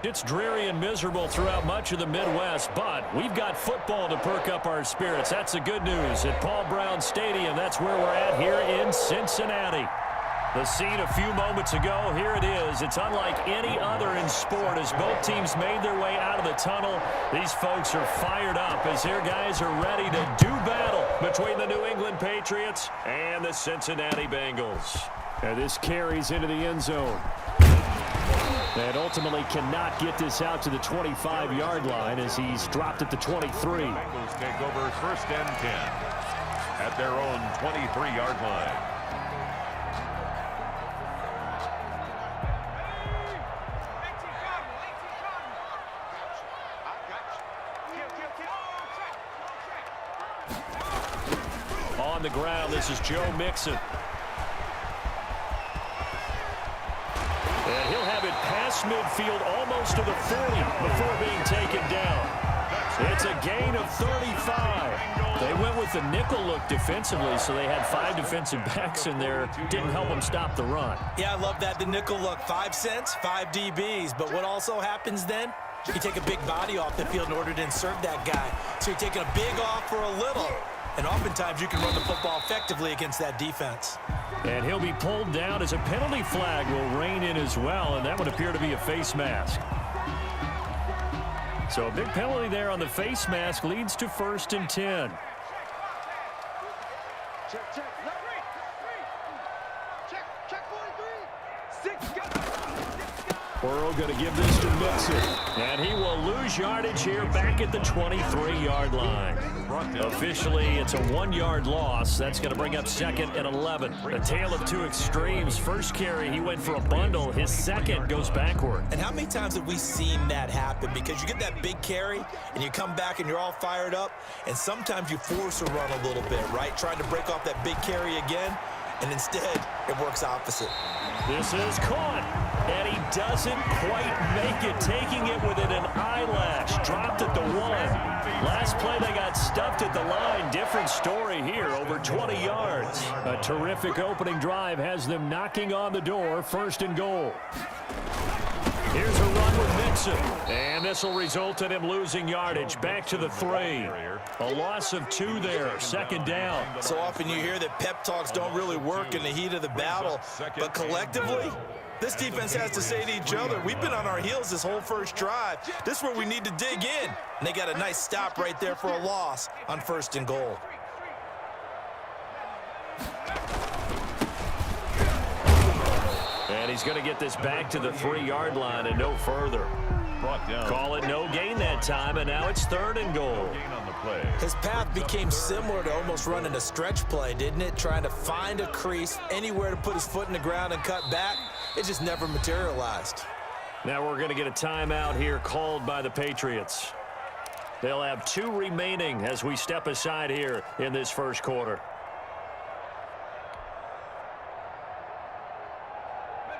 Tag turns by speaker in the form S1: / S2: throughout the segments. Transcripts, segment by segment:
S1: It's dreary and miserable throughout much of the Midwest, but we've got football to perk up our spirits. That's the good news. At Paul Brown Stadium, that's where we're at here in Cincinnati. The scene a few moments ago, here it is. It's unlike any other in sport as both teams made their way out of the tunnel. These folks are fired up as their guys are ready to do battle between the New England Patriots and the Cincinnati Bengals. And this carries into the end zone. And ultimately cannot get this out to the 25-yard line as he's dropped at the 23.
S2: Bengals take over first and 10 at their own 23-yard line.
S1: On the ground, this is Joe Mixon. And he'll have it past midfield almost to the 40 before being taken down. It's a gain of 35. They went with the nickel look defensively, so they had 5 defensive backs in there. Didn't help them stop the run.
S3: Yeah, I love that, the nickel look. 5 cents, 5 DBs. But what also happens then? You take a big body off the field in order to insert that guy. So you're taking a big off for a little. And oftentimes you can run the football effectively against that defense.
S1: And he'll be pulled down as a penalty flag will rein in as well, and that would appear to be a face mask. So a big penalty there on the face mask leads to first and 10. Burrow going to give this to Mixon. And he will lose yardage here back at the 23-yard line. Officially, it's a 1-yard loss. That's going to bring up second and 11. A tale of two extremes. First carry, he went for a bundle. His second goes backward.
S3: And how many times have we seen that happen? Because you get that big carry, and you come back, and you're all fired up, and sometimes you force a run a little bit, right? Trying to break off that big carry again, and instead, it works opposite.
S1: This is caught, and he doesn't quite make it, taking it within an eyelash. Dropped at the 1. Last play, they got stuffed at the line. Different story here, over 20 yards. A terrific opening drive has them knocking on the door, first and goal. Here's a run with Mixon, and this will result in him losing yardage back to the 3. A loss of 2 there, second down.
S3: So often you hear that pep talks don't really work in the heat of the battle, but collectively, this defense has to say to each other, we've been on our heels this whole first drive. This is where we need to dig in. And they got a nice stop right there for a loss on first and goal.
S1: And he's going to get this back to the 3-yard line and no further. Call it no gain that time, and now it's third and goal.
S3: His path became similar to almost running a stretch play, didn't it? Trying to find a crease, anywhere to put his foot in the ground and cut back. It just never materialized.
S1: Now we're going to get a timeout here called by the Patriots. They'll have 2 remaining as we step aside here in this first quarter.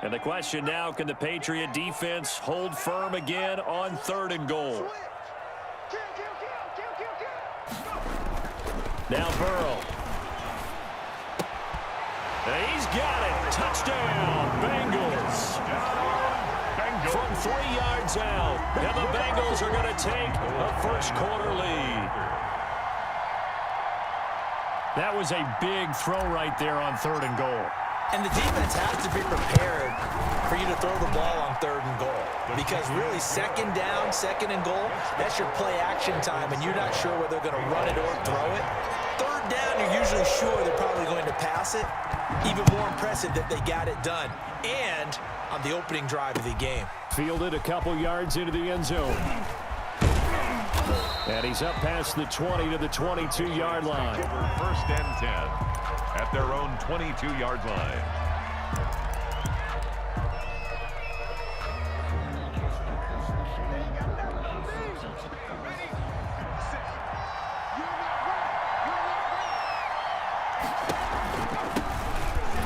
S1: And the question now, can the Patriot defense hold firm again on third and goal? Now Burrow. He's got it. Touchdown, Bengals. From 3 yards out. And the Bengals are going to take a first quarter lead. That was a big throw right there on third and goal.
S3: And the defense has to be prepared for you to throw the ball on third and goal. Because really, second down, second and goal, that's your play action time, and you're not sure whether they're going to run it or throw it. Third down, you're usually sure they're probably going to pass it. Even more impressive that they got it done. And on the opening drive of the game.
S1: Fielded a couple yards into the end zone. And he's up past the 20 to the 22-yard line.
S2: First and 10 at their own 22-yard line.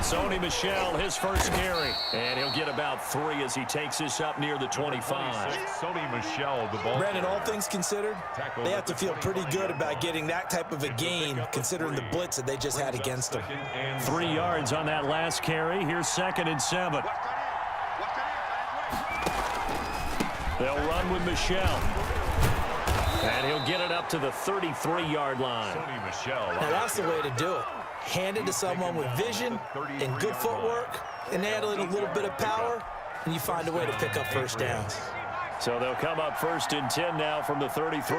S1: Sony Michel, his first carry. And he'll get about 3 as he takes this up near the 25.
S2: Sony Michel, the ball.
S3: Brandon, all things considered, they have to feel pretty good about getting that type of a gain, considering the blitz that they just had against them.
S1: 3 yards on that last carry. Here's second and 7. They'll run with Michelle. And he'll get it up to the 33-yard line.
S3: Now, that's the way to do it. Hand it to someone with vision and good footwork, and add a little bit of power, and you find a way to pick up first downs.
S1: So they'll come up 1st and 10 now from the 33.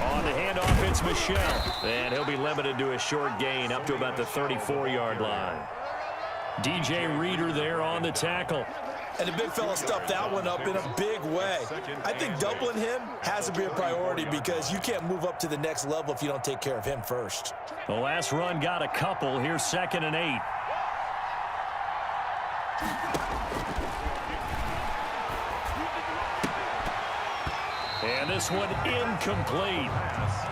S1: On the handoff, it's Michelle. And he'll be limited to a short gain up to about the 34-yard line. DJ Reader there on the tackle.
S3: And the big fella stuffed that one up in a big way. I think doubling him has to be a priority because you can't move up to the next level if you don't take care of him first.
S1: The last run got a couple. Here's 2nd and 8. And this one incomplete.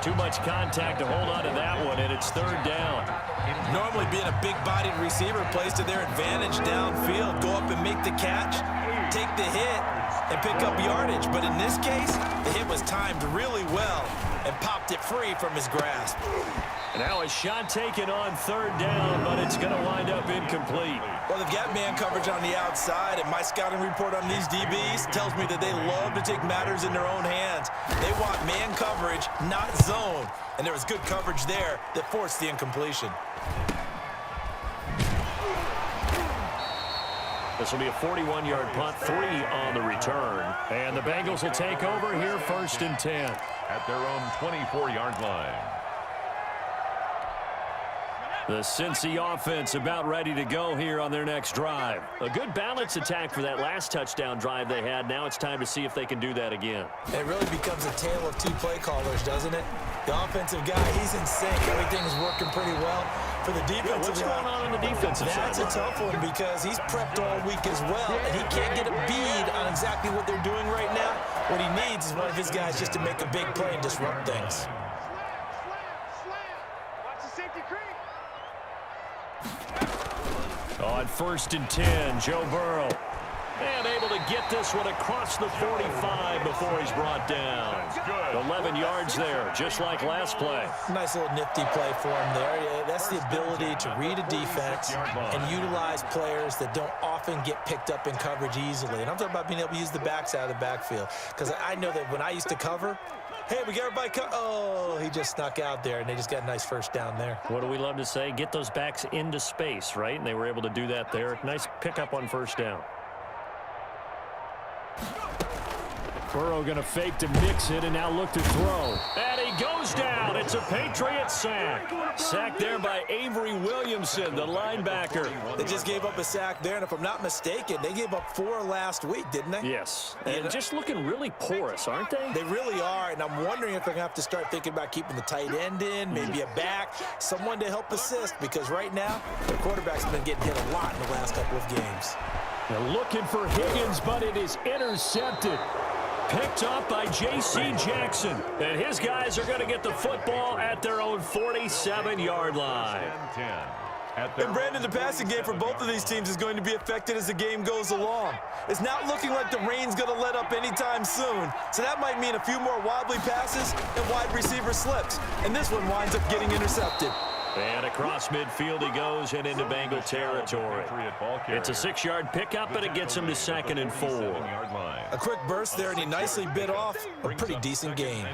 S1: Too much contact to hold on to that one, and it's 3rd down.
S3: Normally being a big-bodied receiver plays to their advantage downfield. Go up and make the catch, take the hit, and pick up yardage. But in this case, the hit was timed really well and popped it free from his grasp.
S1: Now a shot taken on 3rd down, but it's going to wind up incomplete.
S3: Well, they've got man coverage on the outside, and my scouting report on these DBs tells me that they love to take matters in their own hands. They want man coverage, not zone. And there was good coverage there that forced the incompletion.
S1: This will be a 41-yard punt, 3 on the return. And the Bengals will take over here 1st and 10.
S2: At their own 24-yard line.
S1: The Cincy offense about ready to go here on their next drive. A good balanced attack for that last touchdown drive they had. Now it's time to see if they can do that again.
S3: It really becomes a tale of 2 play callers, doesn't it? The offensive guy, he's in sync. Everything is working pretty well. For the defensive
S1: guy, what's going on in the defensive side?
S3: That's a tough one because he's prepped all week as well, and he can't get a bead on exactly what they're doing right now. What he needs is one of his guys just to make a big play and disrupt things.
S1: On 1st and 10, Joe Burrow. And able to get this one across the 45 before he's brought down. 11 yards there, just like last play.
S3: Nice little nifty play for him there. Yeah, that's the ability to read a defense and utilize players that don't often get picked up in coverage easily. And I'm talking about being able to use the backs out of the backfield. Because I know that when I used to cover, hey, we got everybody oh, he just snuck out there, and they just got a nice first down there.
S1: What do we love to say? Get those backs into space, right? And they were able to do that there. Nice pickup on 1st down. Burrow going to fake to mix it and now look to throw. And he goes down. It's a Patriots sack. Sacked there by Avery Williamson, the linebacker.
S3: They just gave up a sack there, and if I'm not mistaken, they gave up 4 last week, didn't they?
S1: Yes. And just looking really porous, aren't they?
S3: They really are, and I'm wondering if they're going to have to start thinking about keeping the tight end in, maybe a back, someone to help assist, because right now, the quarterback's been getting hit a lot in the last couple of games.
S1: They're looking for Higgins, but it is intercepted. Picked up by J.C. Jackson. And his guys are going to get the football at their own 47-yard line.
S3: And Brandon, the passing game for both of these teams is going to be affected as the game goes along. It's not looking like the rain's going to let up anytime soon. So that might mean a few more wobbly passes and wide receiver slips. And this one winds up getting intercepted.
S1: And across midfield he goes and into Bengal territory. It's a 6-yard pickup, but it gets him to 2nd and 4.
S3: A quick burst there, and he nicely bit off a pretty decent gain.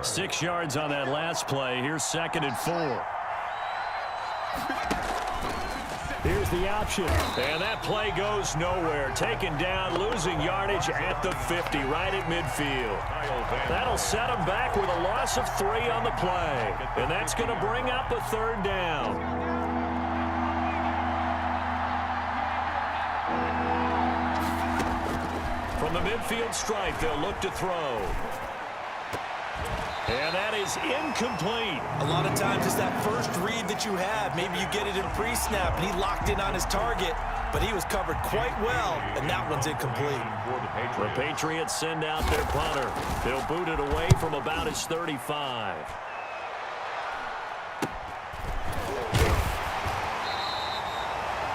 S1: 6 yards on that last play. Here's 2nd and 4. Here's the option. And that play goes nowhere. Taken down, losing yardage at the 50, right at midfield. That'll set him back with a loss of 3 on the play. And that's going to bring up a 3rd down. From the midfield stripe, they'll look to throw. And that is incomplete.
S3: A lot of times it's that first read that you have. Maybe you get it in pre-snap, and he locked in on his target, but he was covered quite well, and that one's incomplete.
S1: The Patriots send out their punter. They'll boot it away from about his 35.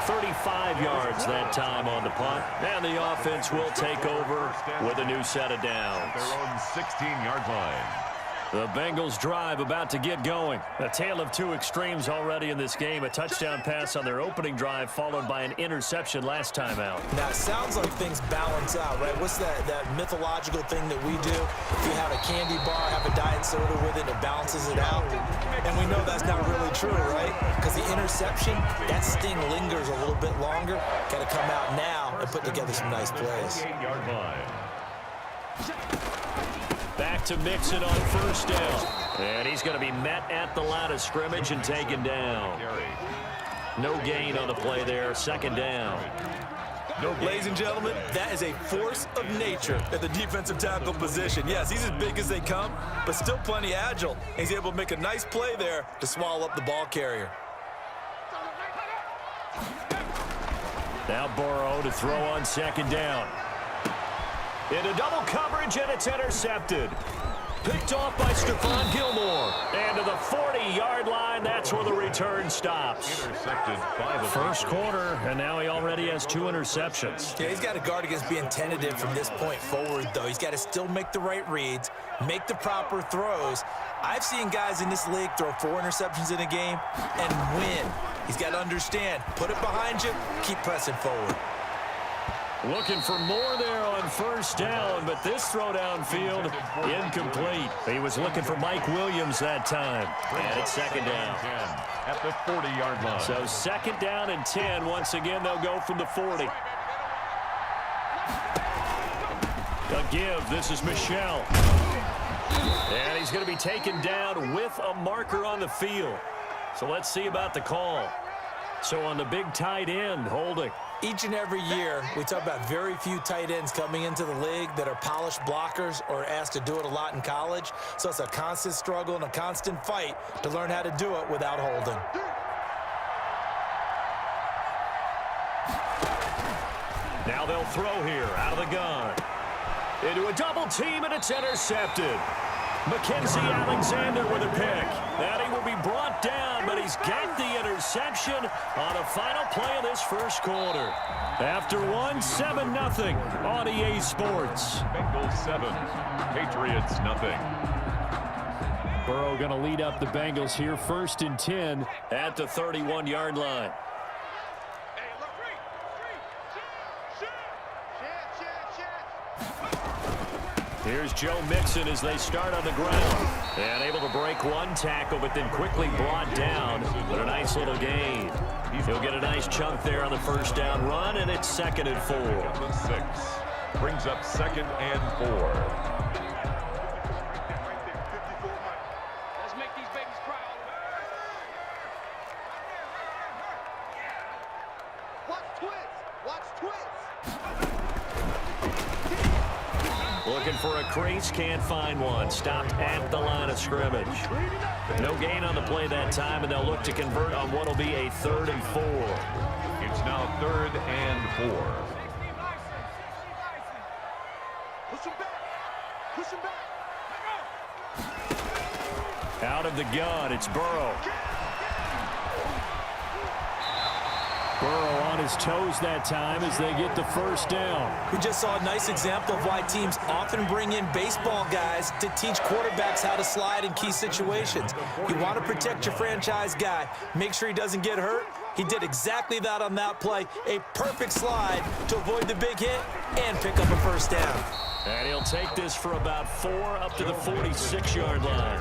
S1: $35 yards that time on the punt. And the offense will take over with a new set of downs.
S2: Their own 16-yard line.
S1: The Bengals drive about to get going. A tale of two extremes already in this game. A touchdown pass on their opening drive followed by an interception last time out.
S3: Now, it sounds like things balance out, right? What's that mythological thing that we do? If you have a candy bar, have a diet soda with it, it balances it out. And we know that's not really true, right? Because the interception, that sting lingers a little bit longer. Got to come out now and put together some nice plays.
S1: Back to Mixon on first down. And he's going to be met at the line of scrimmage and taken down. No gain on the play there. Second down.
S3: Ladies and gentlemen, that is a force of nature at the defensive tackle position. Yes, he's as big as they come, but still plenty agile. He's able to make a nice play there to swallow up the ball carrier.
S1: Now Burrow to throw on second down. Into double coverage, and it's intercepted. Picked off by Stephon Gilmore. And to the 40-yard line, that's where the return stops.
S2: Intercepted by the
S1: first quarter, and now he already has 2 interceptions.
S3: Yeah, he's got to guard against being tentative from this point forward, though. He's got to still make the right reads, make the proper throws. I've seen guys in this league throw 4 interceptions in a game and win. He's got to understand, put it behind you, keep pressing forward.
S1: Looking for more there on first down, but this throw downfield incomplete. He was looking for Mike Williams that time. And it's second down.
S2: At the 40-yard line.
S1: So second down and 10. Once again, they'll go from the 40. A give. This is Michel. And he's going to be taken down with a marker on the field. So let's see about the call. So on the big tight end, holding.
S3: Each and every year, we talk about very few tight ends coming into the league that are polished blockers or asked to do it a lot in college. So it's a constant struggle and a constant fight to learn how to do it without holding.
S1: Now they'll throw here out of the gun. Into a double team, and it's intercepted. Mackenzie Alexander with a pick. And he will be brought down, but he's got the interception on a final play of this first quarter. After one, 7-0 on EA Sports.
S2: Bengals 7, Patriots 0.
S1: Burrow going to lead up the Bengals here, 1st and 10 at the 31-yard line. Here's Joe Mixon as they start on the ground. And able to break one tackle, but then quickly brought down. But a nice little gain. He'll get a nice chunk there on the first down run, and it's 2nd and 4.
S2: 6. Brings up 2nd and 4.
S1: Looking for a crease, can't find one. Stopped at the line of scrimmage. No gain on the play that time, and they'll look to convert on what will be a 3rd and 4.
S2: It's now 3rd and 4.
S1: Out of the gun, it's Burrow. Burrow on his toes that time as they get the first down.
S3: We just saw a nice example of why teams often bring in baseball guys to teach quarterbacks how to slide in key situations. You want to protect your franchise guy. Make sure he doesn't get hurt. He did exactly that on that play. A perfect slide to avoid the big hit and pick up a first down.
S1: And he'll take this for about 4 up to the 46-yard line.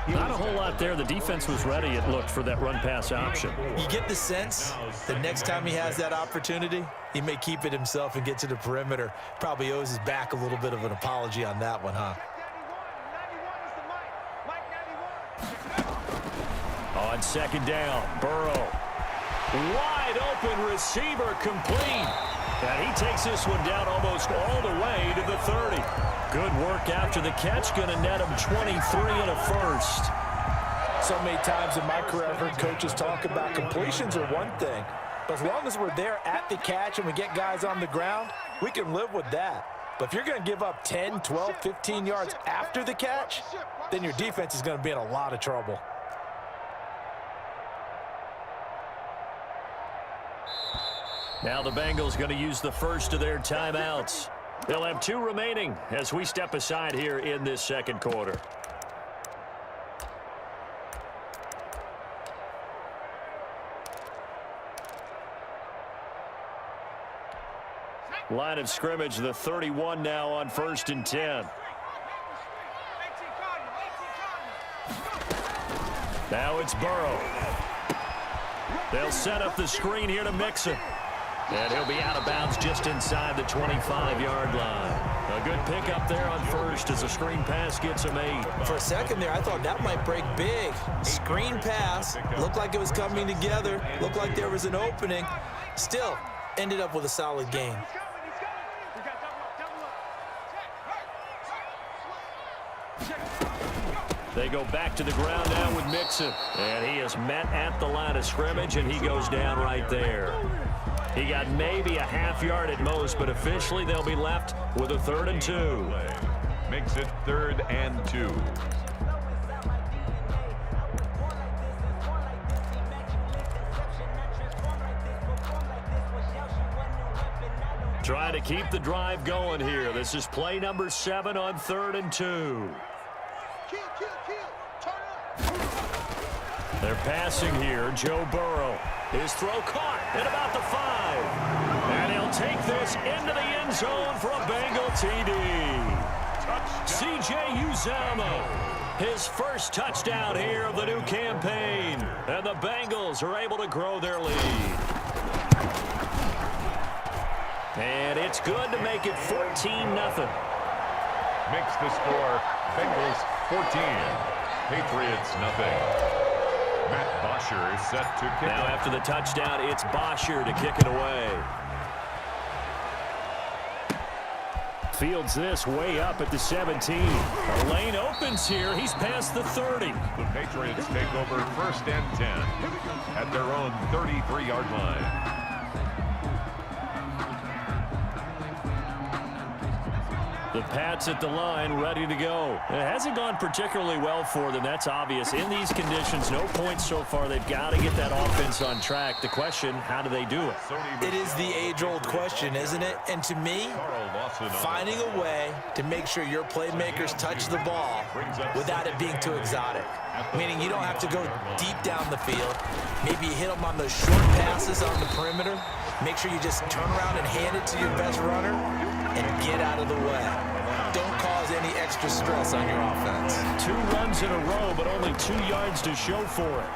S1: Not a whole lot there. The defense was ready, it looked, for that run-pass option.
S3: You get the sense the next time he has that opportunity, he may keep it himself and get to the perimeter. Probably owes his back a little bit of an apology on that one, huh?
S1: On second down, Burrow. Wide open receiver complete. And he takes this one down almost all the way to the 30. Good work after the catch. Going to net him 23 and a first.
S3: So many times in my career I've heard coaches talk about completions are one thing. But as long as we're there at the catch and we get guys on the ground, we can live with that. But if you're going to give up 10, 12, 15 yards after the catch, then your defense is going to be in a lot of trouble.
S1: Now the Bengals going to use the first of their timeouts. They'll have 2 remaining as we step aside here in this second quarter. Line of scrimmage, the 31 now on 1st and 10. Now it's Burrow. They'll set up the screen here to Mixon. And he'll be out of bounds just inside the 25-yard line. A good pickup there on first as the screen pass gets him 8.
S3: For a second there, I thought that might break big. Screen pass. Looked like it was coming together. Looked like there was an opening. Still, ended up with a solid gain.
S1: They go back to the ground now with Mixon. And he is met at the line of scrimmage, and he goes down right there. He got maybe a half yard at most, but officially they'll be left with a 3rd and 2.
S2: Makes it 3rd and 2.
S1: Trying to keep the drive going here. This is play number 7 on 3rd and 2. They're passing here. Joe Burrow. His throw caught at about the 5. And he'll take this into the end zone for a Bengal TD. C.J. Uzomah, his first touchdown here of the new campaign. And the Bengals are able to grow their lead. And it's good to make it 14-0.
S2: Makes the score Bengals 14. Patriots nothing. Matt Bosher is set to kick.
S1: Now after the touchdown, it's Bosher to kick it away. Fields this way up at the 17. A lane opens here. He's past the 30.
S2: The Patriots take over 1st and 10 at their own 33-yard line.
S1: The Pats at the line, ready to go. It hasn't gone particularly well for them. That's obvious. In these conditions, no points so far. They've got to get that offense on track. The question, how do they do it?
S3: It is the age-old question, isn't it? And to me, finding a way to make sure your playmakers touch the ball without it being too exotic. Meaning you don't have to go deep down the field. Maybe you hit them on those short passes on the perimeter. Make sure you just turn around and hand it to your best runner and get out of the way. Don't cause any extra stress on your offense.
S1: 2 runs in a row, but only 2 yards to show for it.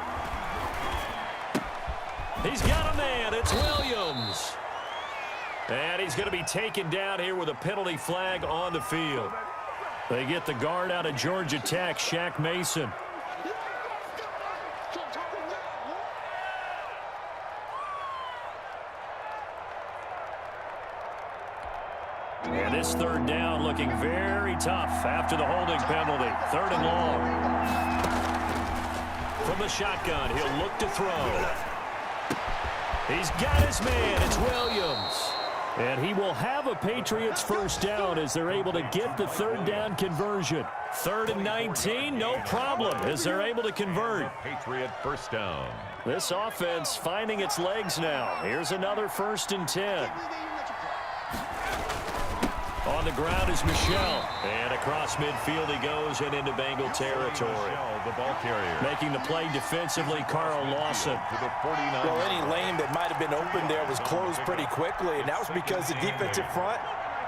S1: He's got a man. It's Williams. And he's going to be taken down here with a penalty flag on the field. They get the guard out of Georgia Tech, Shaq Mason. And this 3rd down looking very tough after the holding penalty. 3rd and long. From the shotgun, he'll look to throw. He's got his man. It's Williams. And he will have a Patriots 1st down as they're able to get the 3rd down conversion. 3rd and 19, no problem as they're able to convert.
S2: Patriot 1st down.
S1: This offense finding its legs now. Here's another 1st and 10. On the ground is Michel. And across midfield he goes and into Bengal territory.
S2: Michel, the ball carrier.
S1: Making the play defensively, Carl Lawson.
S2: To the 49.
S3: Well, any lane that might have been open there was closed pretty quickly, and that was because the defensive front,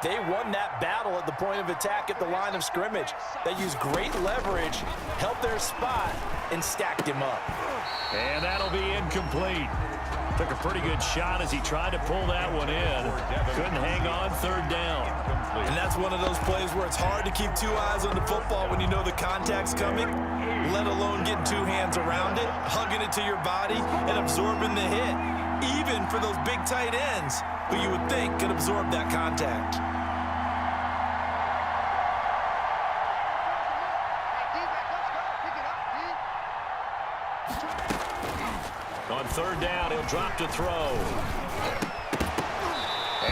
S3: they won that battle at the point of attack at the line of scrimmage. They used great leverage, held their spot, and stacked him up.
S1: And that'll be incomplete. Took a pretty good shot as he tried to pull that one in. Couldn't hang on 3rd down.
S3: And that's one of those plays where it's hard to keep 2 eyes on the football when you know the contact's coming, let alone getting 2 hands around it, hugging it to your body, and absorbing the hit, even for those big tight ends who you would think could absorb that contact.
S1: On 3rd down, he'll drop to throw.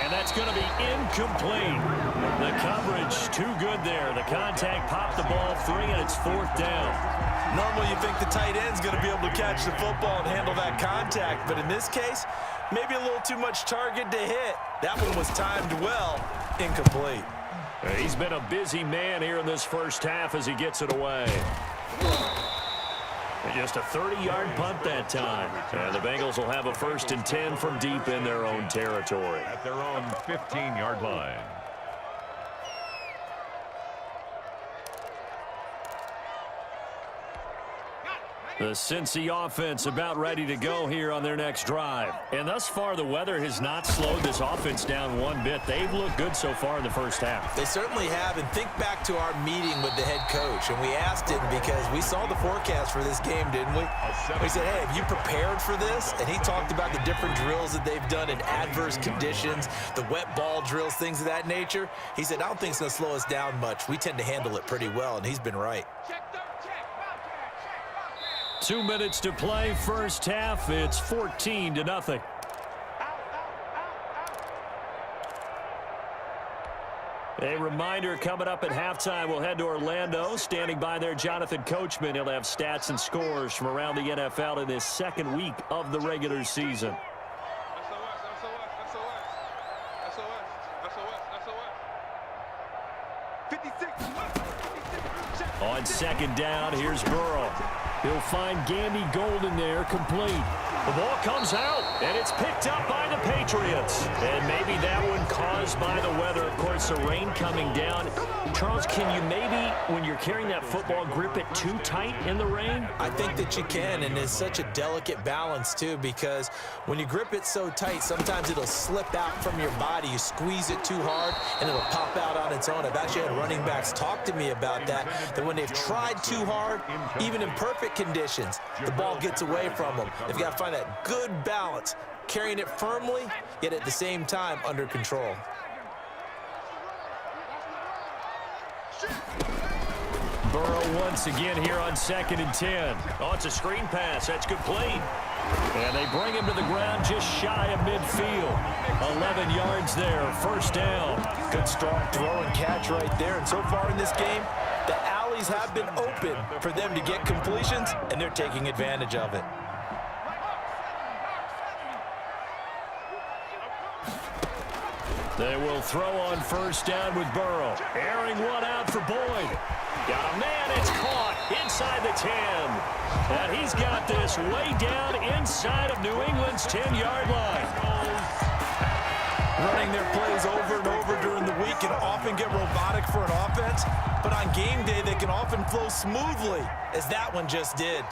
S1: And that's going to be incomplete. The coverage too good there. The contact popped the ball free, and it's 4th down.
S3: Normally you think the tight end's going to be able to catch the football and handle that contact, but in this case, maybe a little too much target to hit. That one was timed well, incomplete.
S1: He's been a busy man here in this 1st half as he gets it away. Just a 30-yard punt that time. And the Bengals will have a 1st and 10 from deep in their own territory.
S2: At their own 15-yard line.
S1: The Cincy offense about ready to go here on their next drive. And thus far, the weather has not slowed this offense down one bit. They've looked good so far in the first half.
S3: They certainly have. And think back to our meeting with the head coach. And we asked him because we saw the forecast for this game, didn't we? We said, hey, have you prepared for this? And he talked about the different drills that they've done in adverse conditions, the wet ball drills, things of that nature. He said, I don't think it's going to slow us down much. We tend to handle it pretty well, and he's been right.
S1: 2 minutes to play, first half. It's 14-0. A reminder coming up at halftime, we'll head to Orlando. Standing by there, Jonathan Coachman. He'll have stats and scores from around the NFL in this second week of the regular season. On second down, here's Burrow. He'll find Gandy Golden there, complete. The ball comes out, and it's picked up by the Patriots. And maybe that one caused by the weather. Of course, the rain coming down. Charles, can you maybe, when you're carrying that football, grip it too tight in the rain?
S3: I think that you can, and it's such a delicate balance, too, because when you grip it so tight, sometimes it'll slip out from your body. You squeeze it too hard, and it'll pop out on its own. I've actually had running backs talk to me about that when they've tried too hard, even in perfect conditions, the ball gets away from them. They've got to find that good balance, carrying it firmly, yet at the same time under control.
S1: Burrow once again here on 2nd and 10. Oh, it's a screen pass. That's complete. And they bring him to the ground just shy of midfield. 11 yards there, first down.
S3: Good strong throw and catch right there. And so far in this game, the alleys have been open for them to get completions, and they're taking advantage of it.
S1: They will throw on first down with Burrow. Airing one out for Boyd. Got a man, it's caught inside the 10. And he's got this way down inside of New England's 10-yard line.
S3: Running their plays over and over during the week can often get robotic for an offense, but on game day they can often flow smoothly, as that one just did.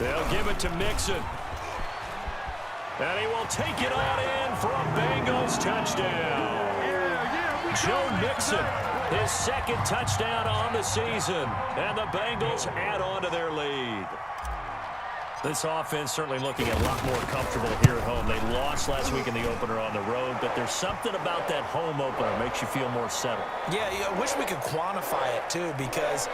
S1: They'll give it to Mixon. And he will take it on in for a Bengals touchdown. Joe Mixon, his second touchdown on the season. And the Bengals add on to their lead. This offense certainly looking a lot more comfortable here at home. They lost last week in the opener on the road, but there's something about that home opener makes you feel more settled.
S3: Yeah, I wish we could quantify it, too, because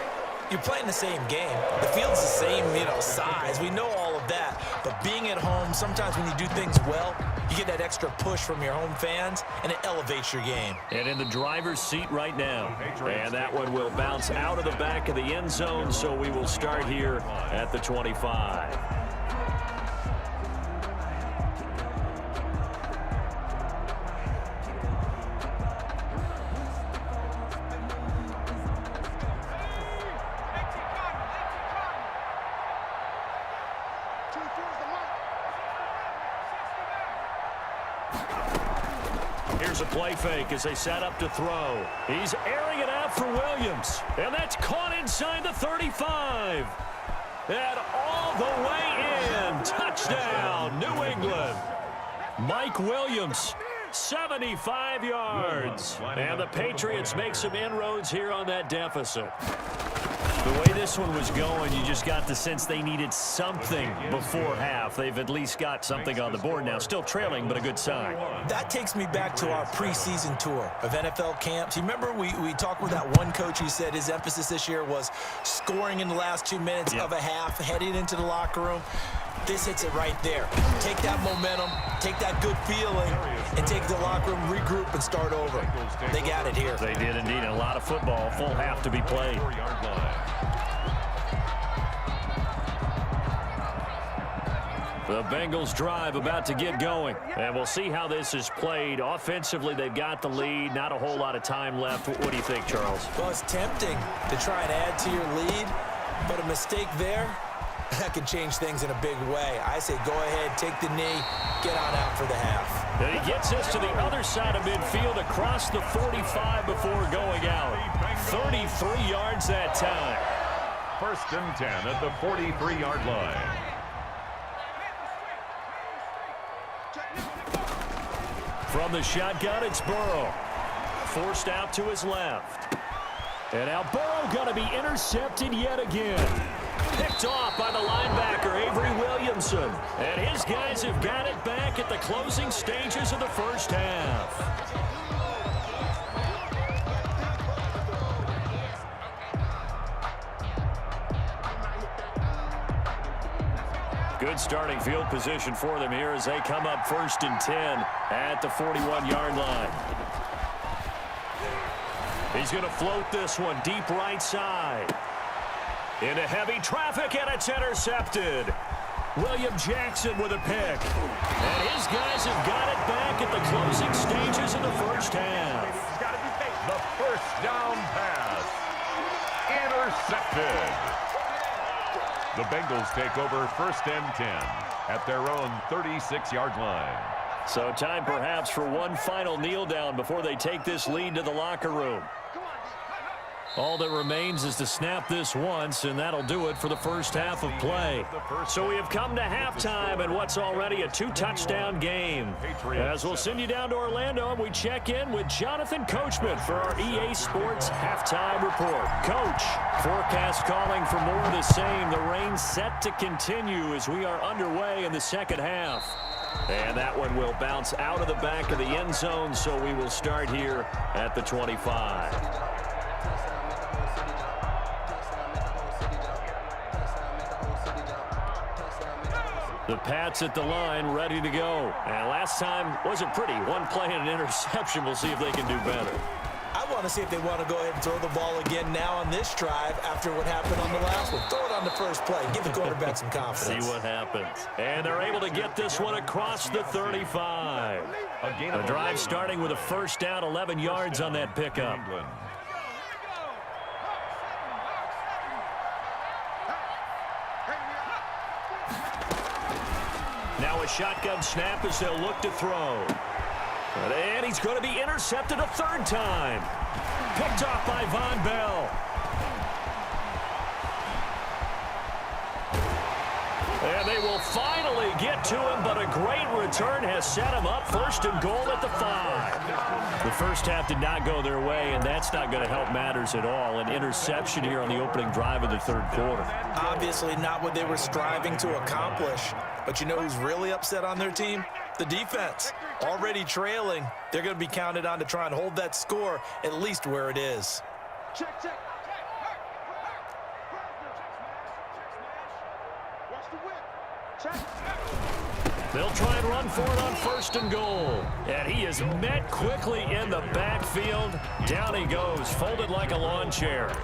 S3: you're playing the same game. The field's the same, size. We know all of that. But being at home, sometimes when you do things well, you get that extra push from your home fans, and it elevates your game.
S1: And in the driver's seat right now. And that one will bounce out of the back of the end zone, so we will start here at the 25. Here's a play fake as they set up to throw. He's airing it out for Williams. And that's caught inside the 35. And all the way in. Touchdown, New England. Mike Williams, 75 yards. And the Patriots make some inroads here on that deficit. The way this one was going, you just got the sense they needed something before half. They've at least got something on the board now. Still trailing, but a good sign.
S3: That takes me back to our preseason tour of NFL camps. You remember we talked with that one coach who said his emphasis this year was scoring in the last 2 minutes of a half, heading into the locker room. This hits it right there. Take that momentum, take that good feeling, and take the locker room, regroup, and start over. They got it here.
S1: They did indeed. A lot of football, full half to be played. The Bengals drive about to get going. And we'll see how this is played. Offensively, they've got the lead. Not a whole lot of time left. What do you think, Charles?
S3: Well, it's tempting to try and add to your lead, but a mistake there, that could change things in a big way. I say go ahead, take the knee, get on out for the half.
S1: And he gets us to the other side of midfield across the 45 before going out. 33 yards that time.
S2: 1st and 10 at the 43-yard line.
S1: From the shotgun, it's Burrow. Forced out to his left. And now Burrow going to be intercepted yet again. Picked off by the linebacker, Avery Williamson. And his guys have got it back at the closing stages of the first half. Good starting field position for them here as they come up 1st and 10 at the 41-yard line. He's going to float this one deep right side. Into heavy traffic, and it's intercepted. William Jackson with a pick. And his guys have got it back at the closing stages of the first half.
S2: The first down pass. Intercepted. The Bengals take over 1st and 10 at their own 36-yard line.
S1: So time perhaps for one final kneel down before they take this lead to the locker room. All that remains is to snap this once, and that'll do it for the first half of play. So we have come to halftime in what's already a 2-touchdown game. As we'll send you down to Orlando, we check in with Jonathan Coachman for our EA Sports Halftime Report. Coach, forecast calling for more of the same. The rain set to continue as we are underway in the second half. And that one will bounce out of the back of the end zone, so we will start here at the 25. The Pats at the line, ready to go. And last time wasn't pretty. One play and an interception. We'll see if they can do better.
S3: I want to see if they want to go ahead and throw the ball again now on this drive after what happened on the last one. Throw it on the first play. Give the quarterback some confidence.
S1: See what happens. And they're able to get this one across the 35. The drive starting with a first down, 11 yards on that pickup. Now a shotgun snap as they'll look to throw. And he's going to be intercepted a 3rd time. Picked off by Von Bell. And they will finally get to him, but a great return has set him up 1st and goal at the 5. The first half did not go their way, and that's not going to help matters at all. An interception here on the opening drive of the 3rd quarter.
S3: Obviously not what they were striving to accomplish. But you know who's really upset on their team? The defense. Already trailing. They're going to be counted on to try and hold that score at least where it is.
S4: Check.
S1: They'll try and run for it on 1st and goal. And he is met quickly in the backfield. Down he goes, folded like a lawn chair.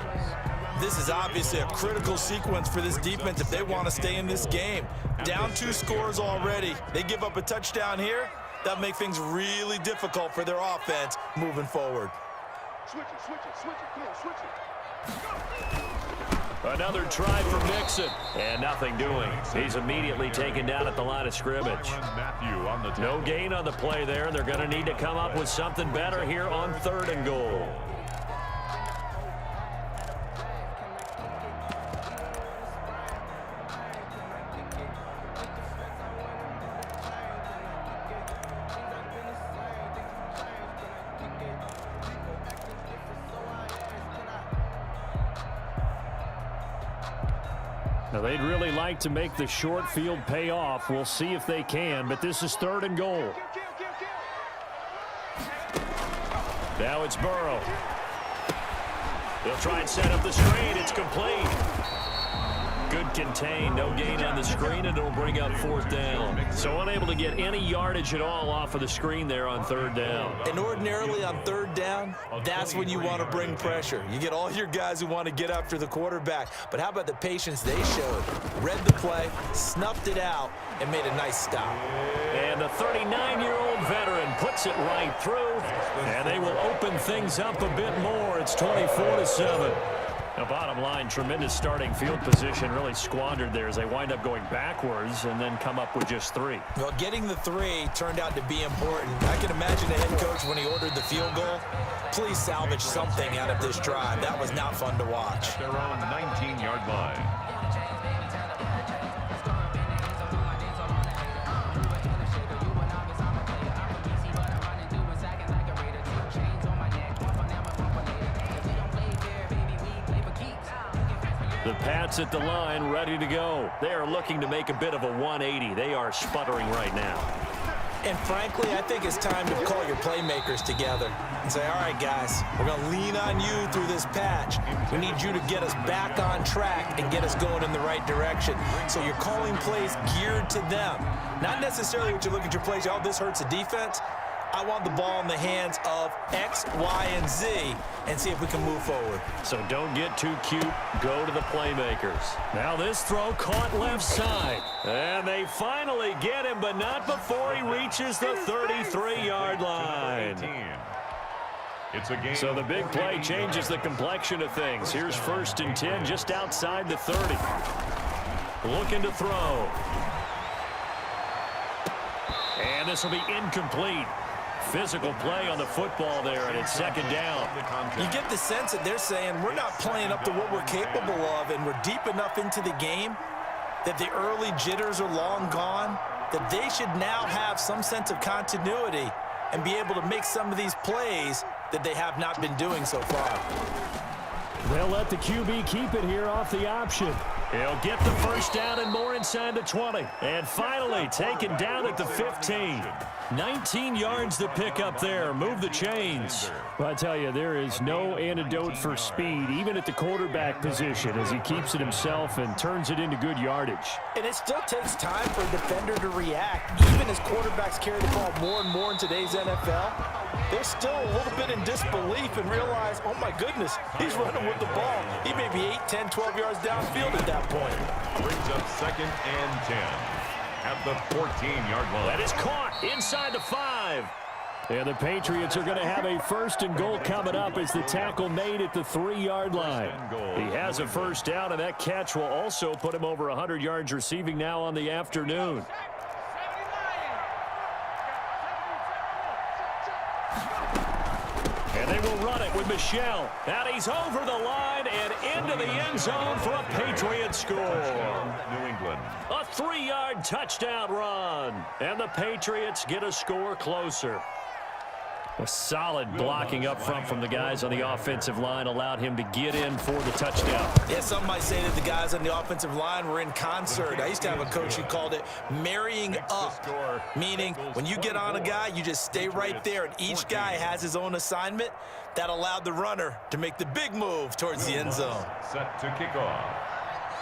S3: This is obviously a critical sequence for this defense if they want to stay in this game. Down 2 scores already. They give up a touchdown here. That'll make things really difficult for their offense moving forward.
S4: Switch it. Come on, switch it.
S1: Another try for Mixon. And nothing doing. He's immediately taken down at the line of scrimmage. No gain on the play there. They're going to need to come up with something better here on 3rd and goal. Now, they'd really like to make the short field pay off. We'll see if they can, but this is 3rd and goal. Now it's Burrow. They'll try and set up the screen. It's complete. good contain. No gain on the screen, and it'll bring up 4th down. So unable to get any yardage at all off of the screen there on 3rd down.
S3: And ordinarily on 3rd down, that's when you want to bring pressure. You get all your guys who want to get after the quarterback. But how about the patience they showed? Read the play, snuffed it out, and made a nice stop.
S1: And the 39-year-old veteran puts it right through, and they will open things up a bit more. It's 24-7. The bottom line, tremendous starting field position, really squandered there as they wind up going backwards and then come up with just 3.
S3: Well, getting the 3 turned out to be important. I can imagine the head coach when he ordered the field goal. Please salvage something out of this drive. That was not fun to watch.
S2: At their own 19-yard line.
S1: The Pats at the line, ready to go. They are looking to make a bit of a 180. They are sputtering right now.
S3: And frankly, I think it's time to call your playmakers together and say, all right, guys, we're going to lean on you through this patch. We need you to get us back on track and get us going in the right direction. So you're calling plays geared to them. Not necessarily what you look at your plays, oh, this hurts the defense. I want the ball in the hands of X, Y, and Z and see if we can move forward.
S1: So don't get too cute. Go to the playmakers. Now this throw caught left side. And they finally get him, but not before he reaches the 33-yard line.
S2: It's a game.
S1: So the big play changes the complexion of things. Here's 1st and 10 just outside the 30. Looking to throw. And this will be incomplete. Physical play on the football there, and it's 2nd down.
S3: You get the sense that they're saying we're not playing up to what we're capable of, and we're deep enough into the game that the early jitters are long gone, that they should now have some sense of continuity and be able to make some of these plays that they have not been doing so far.
S1: They'll let the QB keep it here off the option. He'll get the 1st down and more inside the 20. And finally taken down at the 15. 19 yards to pick up there. Move the chains. Well, I tell you, there is no antidote for speed, even at the quarterback position, as he keeps it himself and turns it into good yardage.
S3: And it still takes time for a defender to react. Even as quarterbacks carry the ball more and more in today's NFL, they're still a little bit in disbelief and realize, oh my goodness, he's running with the ball. He may be 8, 10, 12 yards downfield at that point.
S2: Brings up 2nd and 10 at the 14-yard line.
S1: That is caught inside the 5. And the Patriots are going to have a 1st and goal coming up as the tackle made at the 3-yard line. He has a 1st down, and that catch will also put him over 100 yards receiving now on the afternoon. And they will run it with Michel. And he's over the line and into the end zone for a Patriot score.
S2: New England.
S1: A 3-yard touchdown run. And the Patriots get a score closer. A solid blocking up front from the guys on the offensive line allowed him to get in for the touchdown.
S3: Yeah, some might say that the guys on the offensive line were in concert. I used to have a coach who called it marrying up, meaning when you get on a guy, you just stay right there, and each guy has his own assignment. That allowed the runner to make the big move towards the end zone.
S2: Set to kick off.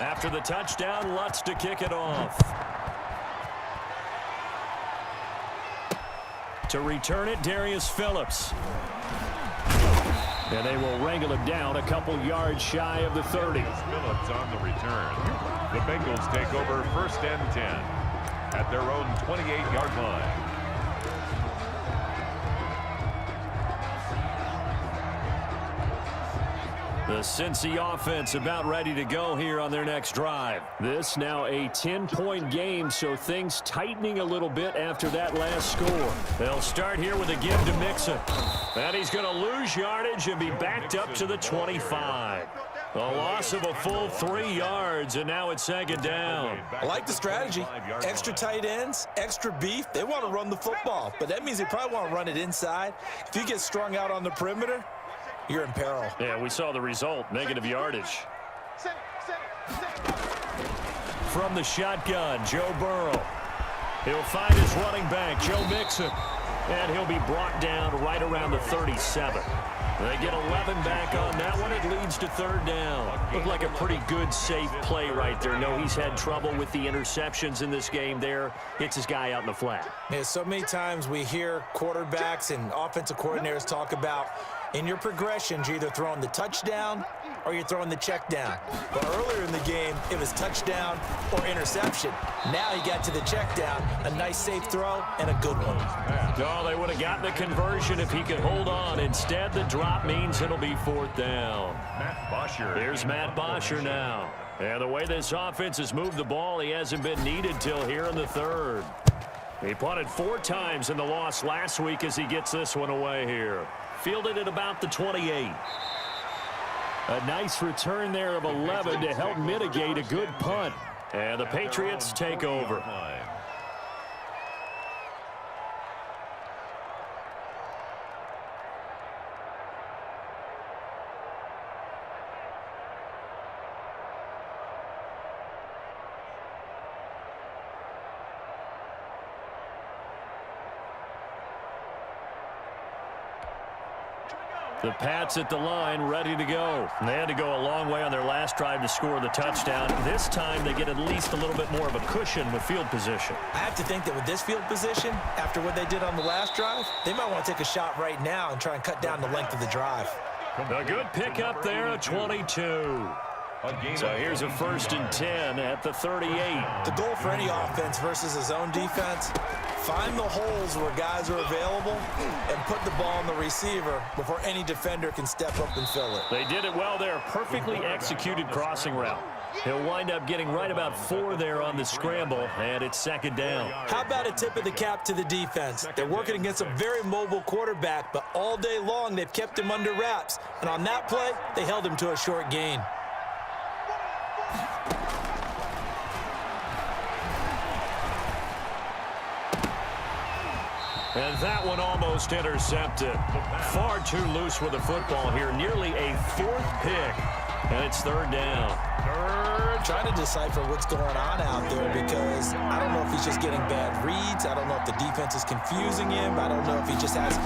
S1: After the touchdown, Lutz to kick it off. To return it, Darius Phillips. And they will wrangle him down a couple yards shy of the 30.
S2: Phillips on the return. The Bengals take over 1st and 10 at their own 28-yard line.
S1: The Cincy offense about ready to go here on their next drive. This now a 10-point game, so things tightening a little bit after that last score. They'll start here with a give to Mixon. And he's going to lose yardage and be backed up to the 25. A loss of a full 3 yards, and now it's 2nd down.
S3: I like the strategy. Extra tight ends, extra beef. They want to run the football, but that means they probably want to run it inside. If you get strung out on the perimeter, you're in peril.
S1: Yeah, we saw the result, negative yardage. From the shotgun, Joe Burrow. He'll find his running back, Joe Mixon. And he'll be brought down right around the 37. They get 11 back on that one. It leads to third down. Looked like a pretty good, safe play right there. No, he's had trouble with the interceptions in this game there. Hits his guy out in the flat.
S3: Yeah, so many times we hear quarterbacks and offensive coordinators talk about in your progressions, you're either throwing the touchdown or you're throwing the check down. But earlier in the game, it was touchdown or interception. Now he got to the check down, a nice safe throw, and a good one.
S1: No, they would have gotten the conversion if he could hold on. Instead, the drop means it'll be fourth down. Here's Matt Bosher now. And the way this offense has moved the ball, he hasn't been needed till here in the third. He punted 4 times in the loss last week as he gets this one away here. Fielded at about the 28. A nice return there of 11 to help mitigate a good punt. And the Patriots take over. The Pats at the line, ready to go. And they had to go a long way on their last drive to score the touchdown. This time they get at least a little bit more of a cushion with field position.
S3: I have to think that with this field position, after what they did on the last drive, they might want to take a shot right now and try and cut down the length of the drive.
S1: A good pickup there at 22. So here's a 1st and 10 at the 38.
S3: The goal for any offense versus his own defense, find the holes where guys are available and put the ball on the receiver before any defender can step up and fill it.
S1: They did it well there. Perfectly executed crossing route. He'll wind up getting right about 4 there on the scramble, and it's 2nd down.
S3: How about a tip of the cap to the defense? They're working against a very mobile quarterback, but all day long they've kept him under wraps. And on that play, they held him to a short gain.
S1: And that one almost intercepted. Far too loose with the football here. Nearly a 4th pick. And it's 3rd down.
S3: Trying to decipher what's going on out there because I don't know if he's just getting bad reads. I don't know if the defense is confusing him. I don't know if he just has,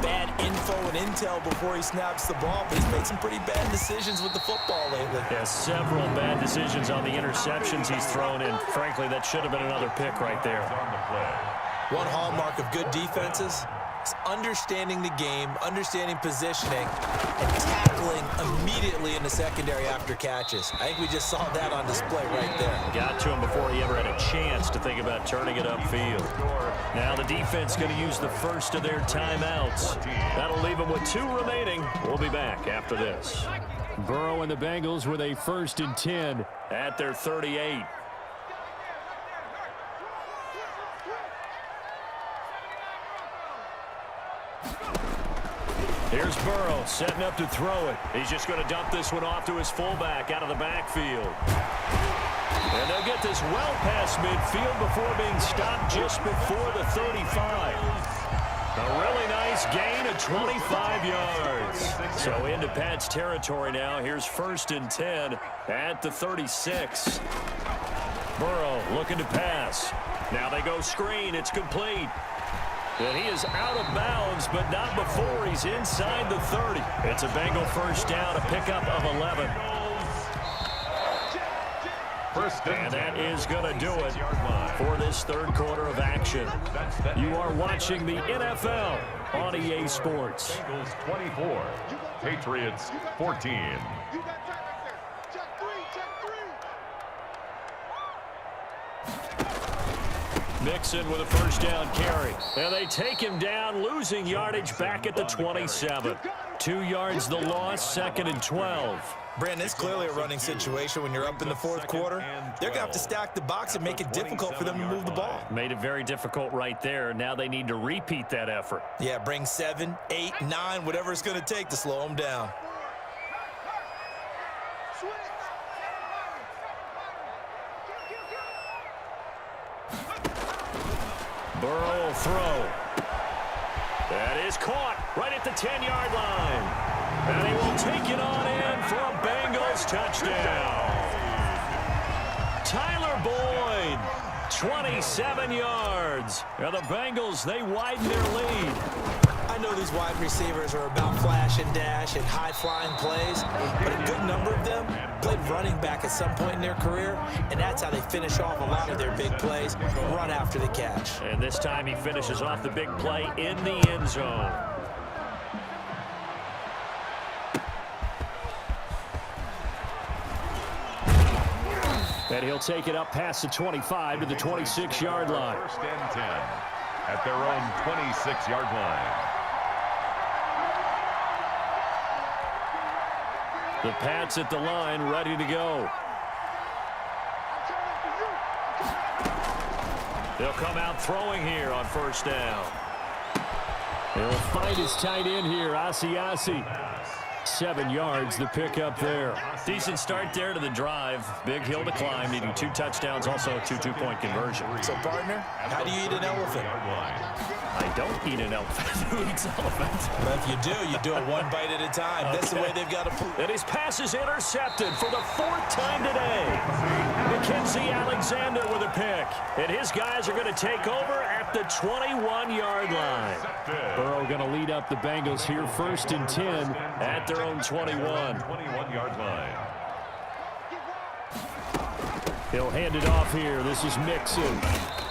S3: bad info and intel before he snaps the ball. But he's made some pretty bad decisions with the football lately.
S1: Yeah, several bad decisions on the interceptions he's thrown in. Frankly, that should have been another pick right there.
S3: One hallmark of good defenses is understanding the game, understanding positioning, and tackling immediately in the secondary after catches. I think we just saw that on display right there.
S1: Got to him before he ever had a chance to think about turning it upfield. Now the defense going to use the first of their timeouts. That'll leave them with 2 remaining. We'll be back after this. Burrow and the Bengals with a 1st and 10 at their 38. Here's Burrow setting up to throw it. He's just going to dump this one off to his fullback out of the backfield. And they'll get this well past midfield before being stopped just before the 35. A really nice gain of 25 yards. So into Pat's territory now. Here's 1st and 10 at the 36. Burrow looking to pass. Now they go screen. It's complete. And he is out of bounds, but not before he's inside the 30. It's a Bengal 1st down, a pickup of 11. And that is going to do it for this 3rd quarter of action. You are watching the NFL on EA Sports.
S2: Bengals 24, Patriots 14.
S1: Mixon with a 1st down carry. And they take him down, losing yardage back at the 27. 2 yards the loss, 2nd and 12.
S3: Brandon, it's clearly a running situation when you're up in the 4th quarter. They're going to have to stack the box and make it difficult for them to move the ball.
S1: Made it very difficult right there. Now they need to repeat that effort.
S3: Yeah, bring 7, 8, 9, whatever it's going to take to slow them down.
S1: Burrow will throw. That is caught right at the 10-yard line. And he will take it on in for a Bengals touchdown. Tyler Boyd, 27 yards. And the Bengals, they widen their lead.
S3: I know these wide receivers are about flash and dash and high-flying plays, but a good number of them played running back at some point in their career, and that's how they finish off a lot of their big plays, run after the catch.
S1: And this time he finishes off the big play in the end zone. And he'll take it up past the 25 to the 26-yard line.
S2: First and 10 at their own 26-yard line.
S1: The Pats at the line, ready to go. They'll come out throwing here on first down. He'll find his tight end here, Asiasi. 7 yards, the pickup there. Decent start there to the drive. Big hill to climb, needing 2 touchdowns, also a 2 two-point conversion.
S3: So, partner, how do you eat an elephant?
S1: I don't eat an elephant. Who eats elephant?
S3: Well, if you do it one bite at a time. Okay. That's the way they've got to play.
S1: And his pass is intercepted for the 4th time today. Mackenzie Alexander with a pick. And his guys are going to take over at the 21-yard line. Burrow going to lead up the Bengals here, 1st and 10 at their own 21.
S2: 21-yard line.
S1: He'll hand it off here. This is Mixon.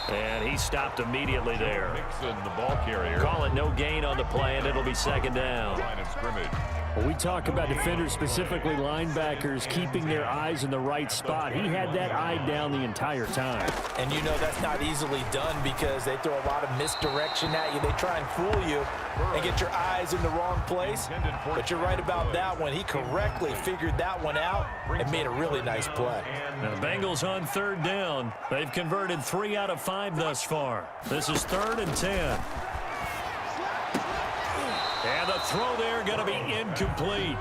S1: And he stopped immediately there.
S2: Mixon, the ball carrier.
S1: Call it no gain on the play, and it'll be 2nd down.
S2: Line of scrimmage.
S1: Well, we talk about defenders, specifically linebackers, keeping their eyes in the right spot. He had that eye down the entire time.
S3: And you know that's not easily done because they throw a lot of misdirection at you. They try and fool you and get your eyes in the wrong place. But you're right about that one. He correctly figured that one out and made a really nice play.
S1: Now, the Bengals on 3rd down. They've converted 3 out of 5 thus far. This is 3rd and 10. And the throw there going to be incomplete.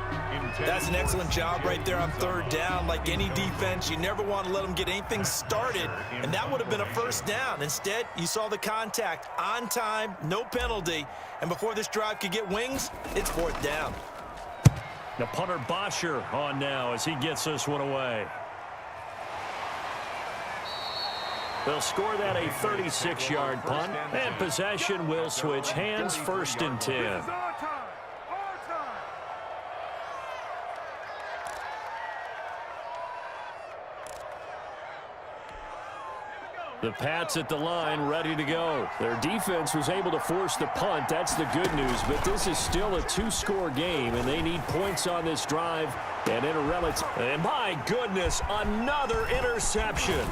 S3: That's an excellent job right there on 3rd down. Like any defense, you never want to let them get anything started, and that would have been a 1st down. Instead, you saw the contact on time, no penalty, and before this drive could get wings, it's 4th down.
S1: The punter Bosher on now as he gets this one away. They'll score that a 36-yard punt, and possession will switch hands, 1st and 10. The Pats at the line, ready to go. Their defense was able to force the punt. That's the good news, but this is still a 2-score game, and they need points on this drive. And in a relative, and my goodness, another interception.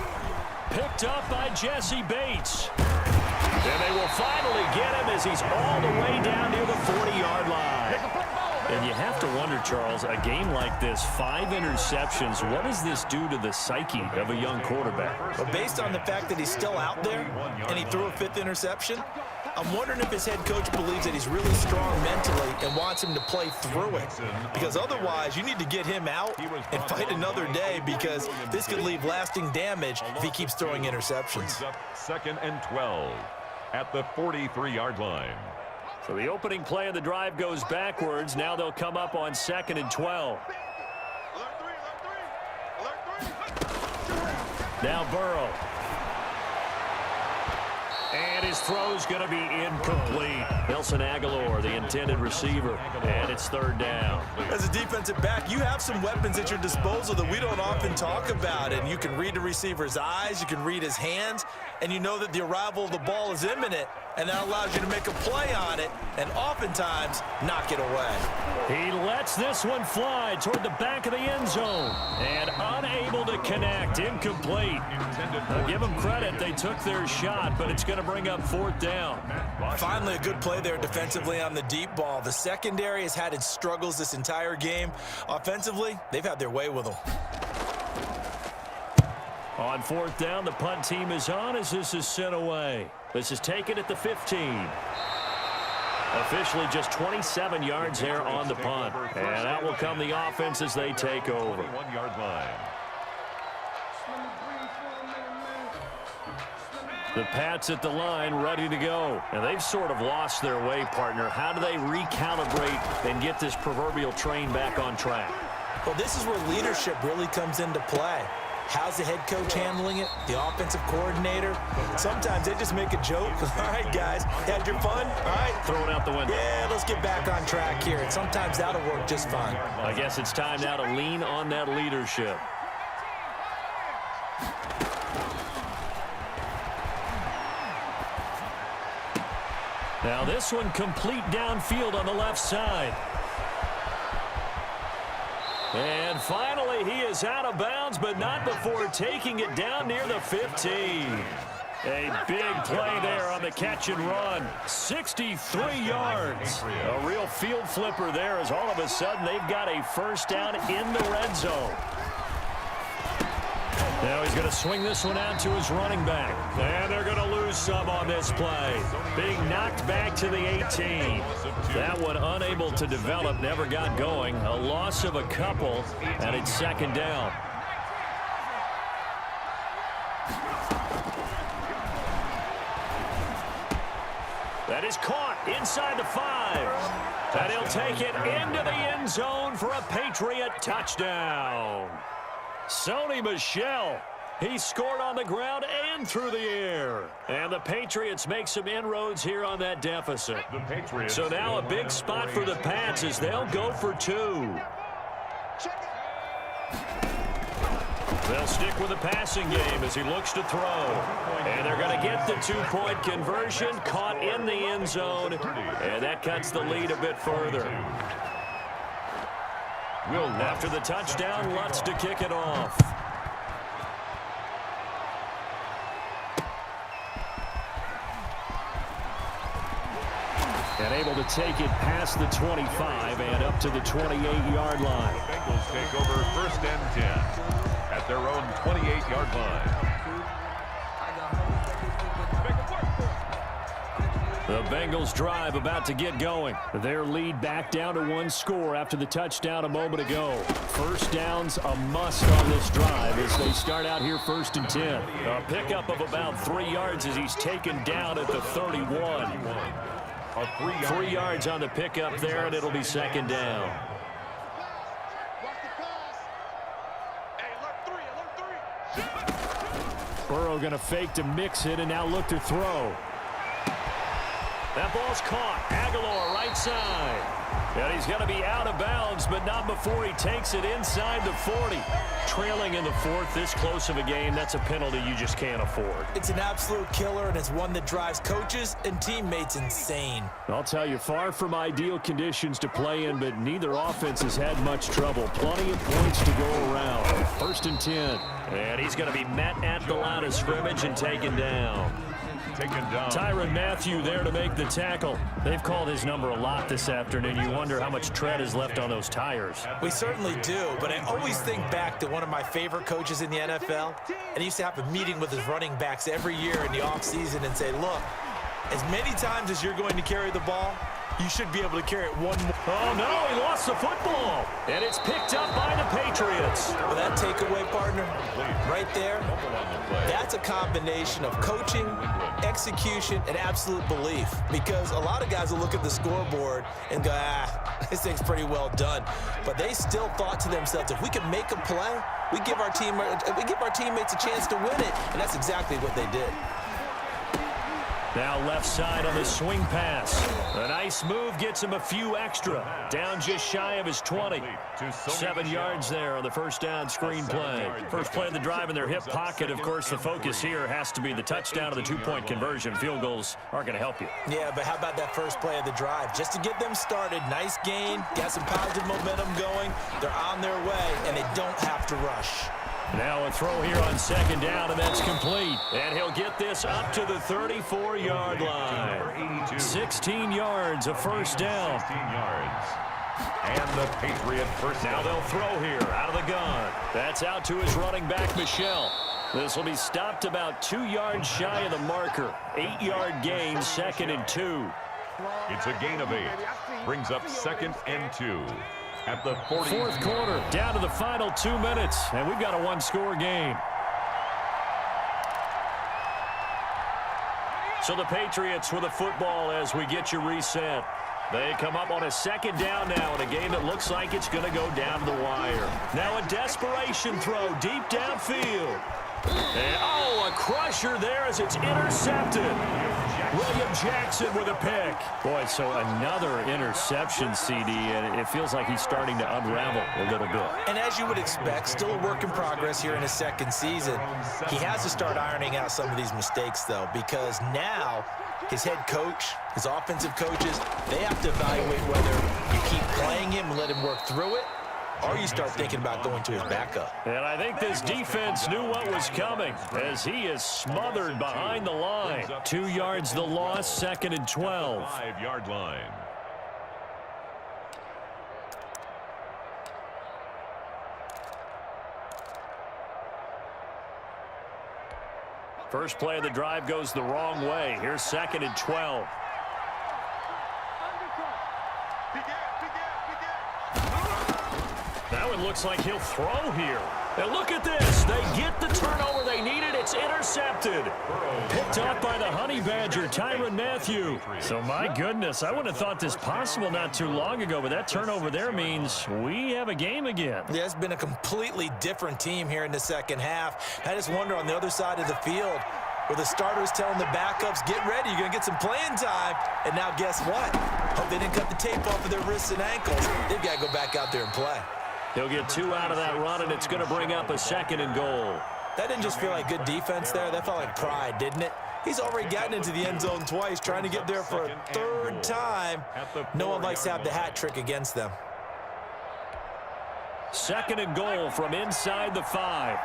S1: Picked up by Jesse Bates. And they will finally get him as he's all the way down near the 40-yard line. And you have to wonder, Charles, a game like this, 5 interceptions, what does this do to the psyche of a young quarterback?
S3: Well, based on the fact that he's still out there and he threw a 5th interception, I'm wondering if his head coach believes that he's really strong mentally and wants him to play through it. Because otherwise, you need to get him out and fight another day because this could leave lasting damage if he keeps throwing interceptions.
S2: 2nd and 12 at the 43-yard line.
S1: So the opening play of the drive goes backwards. Now they'll come up on 2nd and 12. Now Burrow. And his throw's going to be incomplete. Nelson Aguilar, the intended receiver, and it's 3rd down.
S3: As a defensive back, you have some weapons at your disposal that we don't often talk about, and you can read the receiver's eyes, you can read his hands, and you know that the arrival of the ball is imminent, and that allows you to make a play on it and oftentimes knock it away.
S1: He lets this one fly toward the back of the end zone and unable to connect. Incomplete. I'll give them credit. They took their shot, but it's going to bring up 4th down.
S3: Finally, a good play there defensively on the deep ball. The secondary has had its struggles this entire game. Offensively, they've had their way with them.
S1: On 4th down, the punt team is on as this is sent away. This is taken at the 15. Officially just 27 yards there on the punt. And out will come the offense as they take over.
S2: 21-yard line.
S1: The Pats at the line, ready to go. And they've sort of lost their way, partner. How do they recalibrate and get this proverbial train back on track?
S3: Well, this is where leadership really comes into play. How's the head coach handling it? The offensive coordinator? Sometimes they just make a joke. All right, guys, had your fun? All right.
S1: Throw it out the window.
S3: Yeah, let's get back on track here. And sometimes that'll work just fine.
S1: I guess it's time now to lean on that leadership. Now this one complete downfield on the left side. And finally, he is out of bounds, but not before taking it down near the 15. A big play there on the catch and run. 63 yards. A real field flipper there as all of a sudden they've got a first down in the red zone. Now he's going to swing this one out to his running back. And they're going to lose some on this play. Being knocked back to the 18. That one unable to develop, never got going. A loss of a couple, and it's second down. That is caught inside the 5. And he'll take it into the end zone for a Patriot touchdown. Sony Michel, he scored on the ground and through the air. And the Patriots make some inroads here on that deficit. So now a big spot for the Pats as they'll go for 2. They'll stick with the passing game as he looks to throw. And they're going to get the 2-point conversion, caught in the end zone. And that cuts the lead a bit further. After the touchdown, Lutz to kick it off. And able to take it past the 25 and up to the 28-yard line.
S2: Bengals take over first and 10 at their own 28-yard line.
S1: The Bengals drive about to get going. Their lead back down to 1 score after the touchdown a moment ago. First down's a must on this drive as they start out here first and 10. A pickup of about 3 yards as he's taken down at the 31. 3 yards on the pickup there, and it'll be second down. Burrow going to fake to mix it and now look to throw. That ball's caught. Aguilar right side. And he's going to be out of bounds, but not before he takes it inside the 40. Trailing in the 4th, this close of a game, that's a penalty you just can't afford.
S3: It's an absolute killer, and it's one that drives coaches and teammates insane.
S1: I'll tell you, far from ideal conditions to play in, but neither offense has had much trouble. Plenty of points to go around. First and 10. And he's going to be met at the line of scrimmage and taken down. Tyrann Mathieu there to make the tackle. They've called his number a lot this afternoon. You wonder how much tread is left on those tires.
S3: We certainly do, but I always think back to one of my favorite coaches in the NFL, and he used to have a meeting with his running backs every year in the offseason and say, look, as many times as you're going to carry the ball, you should be able to carry it one more.
S1: Oh, no, he lost the football. And it's picked up by the Patriots.
S3: Well, that takeaway, partner, right there, that's a combination of coaching, execution, and absolute belief. Because a lot of guys will look at the scoreboard and go, this thing's pretty well done. But they still thought to themselves, if we can make a play, we give our teammates a chance to win it. And that's exactly what they did.
S1: Now left side on the swing pass. A nice move gets him a few extra. Down just shy of his 20. 7 yards there on the first down screen play. First play of the drive in their hip pocket. Of course, the focus here has to be the touchdown of the 2-point conversion. Field goals aren't going to help you.
S3: Yeah, but how about that first play of the drive? Just to get them started, nice gain, got some positive momentum going. They're on their way, and they don't have to rush.
S1: Now a throw here on second down, and that's complete. And he'll get this up to the 34-yard line. 16 yards, a first down.
S2: 16 yards. And the Patriot first down.
S1: Now they'll throw here out of the gun. That's out to his running back, Michel. This will be stopped about 2 yards shy of the marker. 8-yard gain, second and 2.
S2: It's a gain of 8. Brings up second and 2. At the 40.
S1: Fourth quarter, down to the final 2 minutes, and we've got a 1-score game. So the Patriots with a football as we get you reset. They come up on a second down now in a game that looks like it's going to go down to the wire. Now a desperation throw deep downfield. And, a crusher there as it's intercepted. William Jackson with a pick. Boy, so another interception, CD, and it feels like he's starting to unravel a little bit.
S3: And as you would expect, still a work in progress here in his second season. He has to start ironing out some of these mistakes, though, because now his head coach, his offensive coaches, they have to evaluate whether you keep playing him and let him work through it, or you start thinking about going to his backup.
S1: And I think this defense knew what was coming as he is smothered behind the line. 2 yards the loss, 2nd and 12.
S2: 5-yard line.
S1: First play of the drive goes the wrong way. Here's 2nd and 12. Now it looks like he'll throw here. And look at this. They get the turnover they needed. It's intercepted. Picked up by the Honey Badger, Tyrann Mathieu. So, my goodness, I wouldn't have thought this possible not too long ago, but that turnover there means we have a game again.
S3: Yeah, it's been a completely different team here in the second half. I just wonder on the other side of the field, where the starters telling the backups, get ready, you're going to get some playing time. And now guess what? Hope they didn't cut the tape off of their wrists and ankles. They've got to go back out there and play.
S1: He'll get 2 out of that run, and it's going to bring up a 2nd and goal.
S3: That didn't just feel like good defense there. That felt like pride, didn't it? He's already gotten into the end zone twice, trying to get there for a 3rd time. No one likes to have the hat trick against them.
S1: 2nd and goal from inside the 5.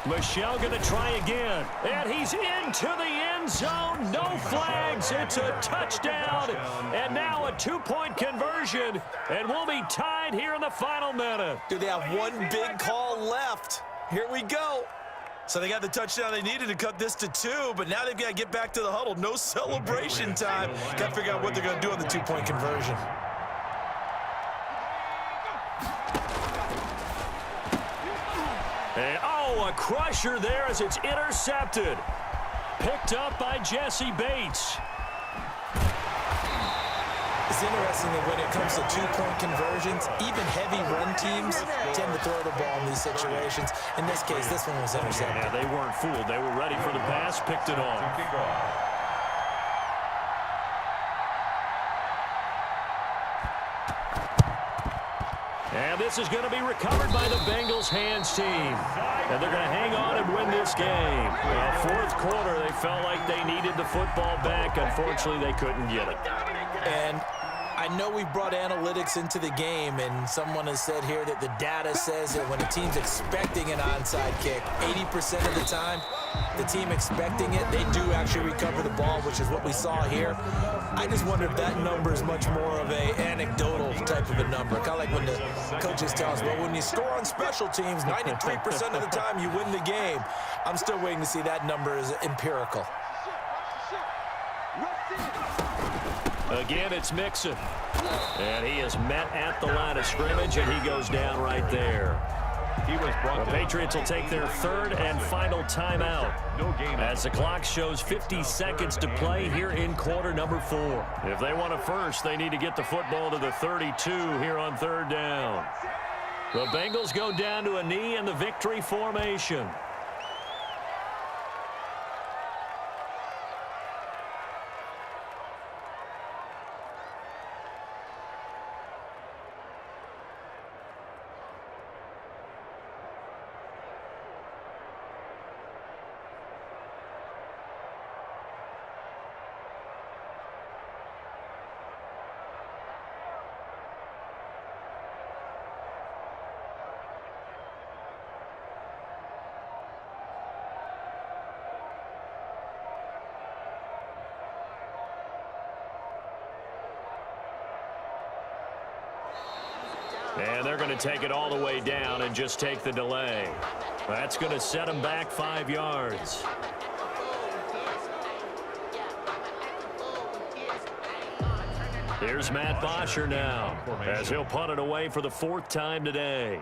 S1: Michel going to try again. And he's into the end zone. No flags. It's a touchdown. And now a 2-point conversion. And we'll be tied here in the final minute.
S3: Do they have one big call left? Here we go. So they got the touchdown they needed to cut this to 2, but now they've got to get back to the huddle. No celebration time. Got to figure out what they're going to do on the 2-point conversion.
S1: And, a crusher there as it's intercepted. Picked up by Jesse Bates.
S3: It's interesting that when it comes to 2-point conversions, even heavy run teams tend to throw the ball in these situations. In this case, this one was intercepted.
S1: Yeah, they weren't fooled. They were ready for the pass, picked it off. And this is going to be recovered by the Bengals hands team. And they're going to hang on and win this game. Well, 4th quarter, they felt like they needed the football back. Unfortunately, they couldn't get it.
S3: And I know we brought analytics into the game, and someone has said here that the data says that when a team's expecting an onside kick, 80% of the time, the team expecting it, they do actually recover the ball, which is what we saw here. I just wonder if that number is much more of a anecdotal type of a number. Kind of like when the coaches tell us, well, when you score on special teams, 93% of the time you win the game. I'm still waiting to see that number is empirical.
S1: Again, it's Mixon. And he is met at the line of scrimmage, and he goes down right there. The Patriots will take their 3rd and final timeout as the clock shows 50 seconds to play here in quarter number 4. If they want a first, they need to get the football to the 32 here on 3rd down. The Bengals go down to a knee in the victory formation. And they're going to take it all the way down and just take the delay. That's going to set them back 5 yards. Here's Matt Bosher now as he'll punt it away for the 4th time today.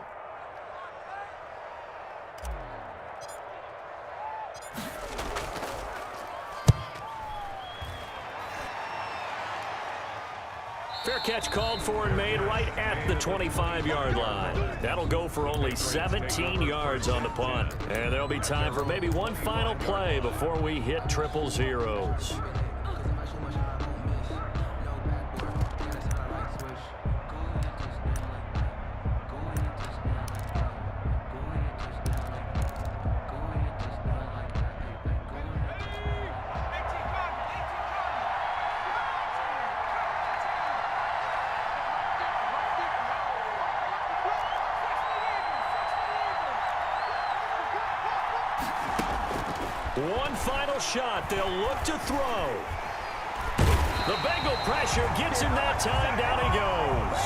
S1: Fair catch called for and made right at the 25-yard line. That'll go for only 17 yards on the punt. And there'll be time for maybe one final play before we hit triple zeros. One final shot. They'll look to throw. The Bengal pressure gets him that time. Down he goes.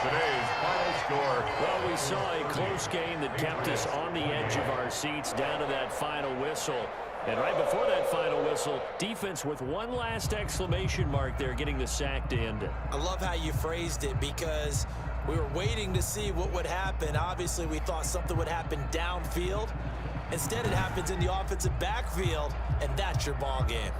S2: Today's final score.
S1: Well, we saw a close game that kept us on the edge of our seats down to that final whistle. And right before that final whistle, defense with one last exclamation mark there, getting the sack to end it.
S3: I love how you phrased it, because we were waiting to see what would happen. Obviously, we thought something would happen downfield. Instead, it happens in the offensive backfield, and that's your ball game.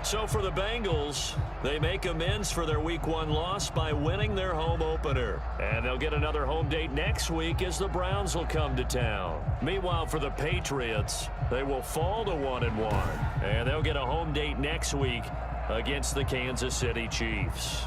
S1: So for the Bengals, they make amends for their Week 1 loss by winning their home opener. And they'll get another home date next week as the Browns will come to town. Meanwhile, for the Patriots, they will fall to 1-1. And they'll get a home date next week against the Kansas City Chiefs.